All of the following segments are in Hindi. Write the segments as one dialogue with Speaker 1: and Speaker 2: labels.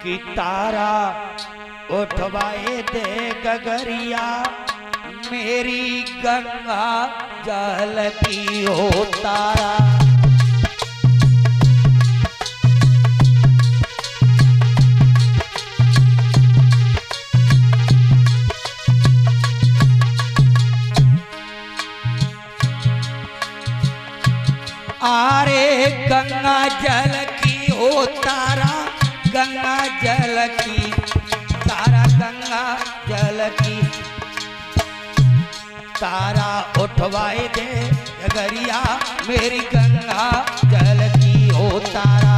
Speaker 1: कि तारा उठवाए दे गगरिया मेरी गंगा जल की हो तारा। आरे गंगा जल की हो तारा, गंगा जल की तारा, गंगा जल की तारा उठवाए दे गगरिया मेरी गंगा जल की हो तारा।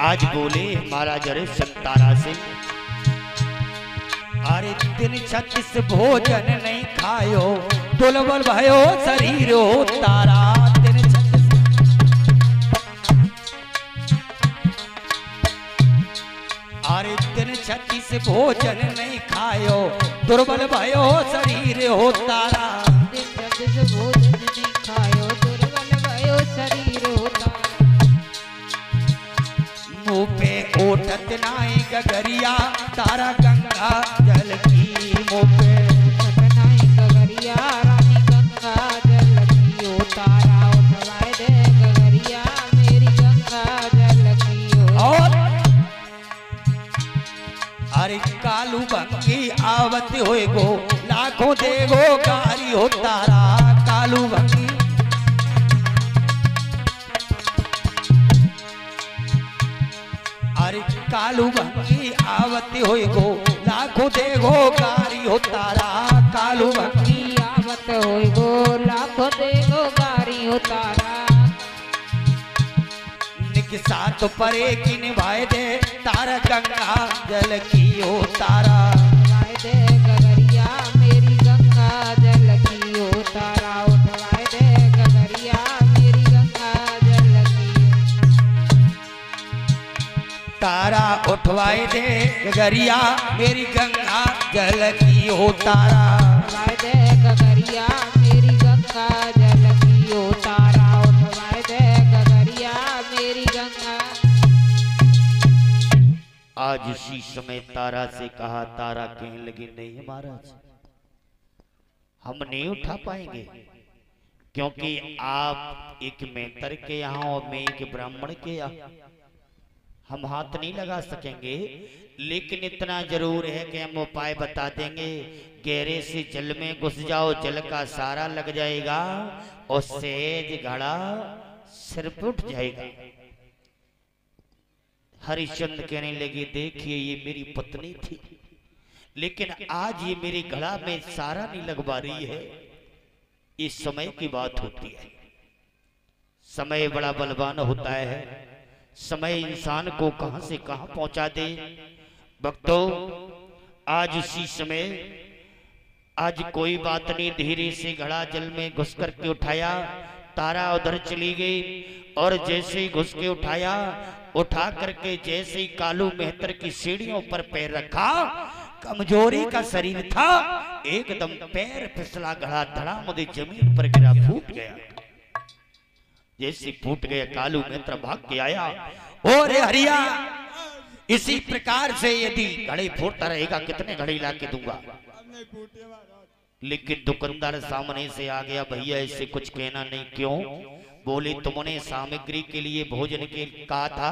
Speaker 1: आज बोले महाराज हरिश्चंद्र तारा से, अरे दिन 36 भोजन नहीं खायो, दुर्बल भयो शरीर हो तारा। दिन 36 अरे दिन 36 भोजन नहीं खायो, दुर्बल भयो शरीर हो तारा।
Speaker 2: दिन 36 भोजन नहीं खायो, दुर्बल भयो शरीर हो तारा।
Speaker 1: मुँह पे ओठत नाई गगरिया तारा गंगा जल की। मुँह पे
Speaker 2: ओठत नाई गगरिया रानी गंगा जल की हो तारा। उठवाए दे गगरिया मेरी गंगा जल की हो।
Speaker 1: और अरे कालू भंगी आवत होए गो लाखों देगो गारी हो तारा। कालू भंगी अरे कालू भंगी आवती होई गो लाखों देगो गारी हो तारा। कालू भंगी
Speaker 2: आवत होई गो लाखों देगो गारी हो तारा।
Speaker 1: निकसा तो परे की निभाए दे तारा गंगा जल की हो तारा।
Speaker 2: उठवाए दे गगरिया मेरी गंगा जल की हो तारा। उठवाए दे गगरिया मेरी गंगा जल की
Speaker 1: तारा उठवाए दे गगरिया मेरी गंगा जल की हो तारा।
Speaker 2: उठवाए दे गगरिया मेरी गंगा जल की हो तारा। उठवाए दे गगरिया मेरी गंगा।
Speaker 1: आज इसी समय तारा से कहा, तारा कहने लगी नहीं महाराज हम नहीं उठा पाएंगे, क्योंकि आप एक मेंतर के यहाँ और मैं एक ब्राह्मण के यहाँ, हम हाथ नहीं लगा सकेंगे। लेकिन इतना जरूर है कि हम उपाय बता देंगे। गहरे से जल में घुस जाओ, जल का सारा लग जाएगा और सहज घड़ा सिर पर उठ जाएगा। हरिश्चंद्र कहने लगे देखिए ये मेरी पत्नी थी, लेकिन आज ये मेरे घड़ा में सारा नहीं लगवा रही है। इस समय की बात होती है, समय बड़ा बलवान होता है। समय इंसान को कहां से कहां पहुंचा दे। भक्तों आज उसी समय, आज कोई बात नहीं, धीरे से घड़ा जल में घुस करके उठाया। तारा उधर चली गई और जैसे ही घुस के उठाया, उठा करके जैसे ही कालू मेहतर की सीढ़ियों पर पैर रखा, कमजोरी का शरीर था, एकदम पैर फिसला, घड़ा धड़ाम जमीन पर गिरा, फूट गया। जैसे फूट गया कालू मेहतर भाग के आया, और हरिया इसी प्रकार से यदि घड़े फूटता रहेगा कितने घड़े ला के दूंगा। लेकिन दुकानदार सामने से आ गया, भैया ऐसे कुछ कहना नहीं। क्यों? बोले तुमने सामग्री के लिए भोजन के कहा था,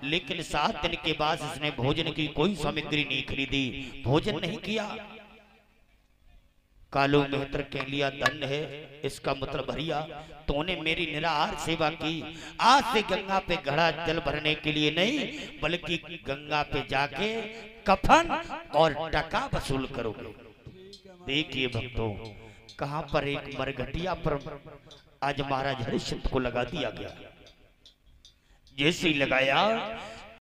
Speaker 1: लेकिन 7 दिन के बाद इसने भोजन की कोई सामग्री नहीं खरीदी, भोजन नहीं किया। कालू मेहतर कह लिया धन्य है, इसका मतलब भैया तूने मेरी निराहार सेवा की। आज से गंगा पे घड़ा जल भरने के लिए नहीं, बल्कि गंगा पे जाके कफन और टका वसूल करोगे। देखिए भक्तों, कहां पर एक मरघटिया पर आज महाराज हरिश्चंद्र को लगा दिया गया। जैसे ही लगाया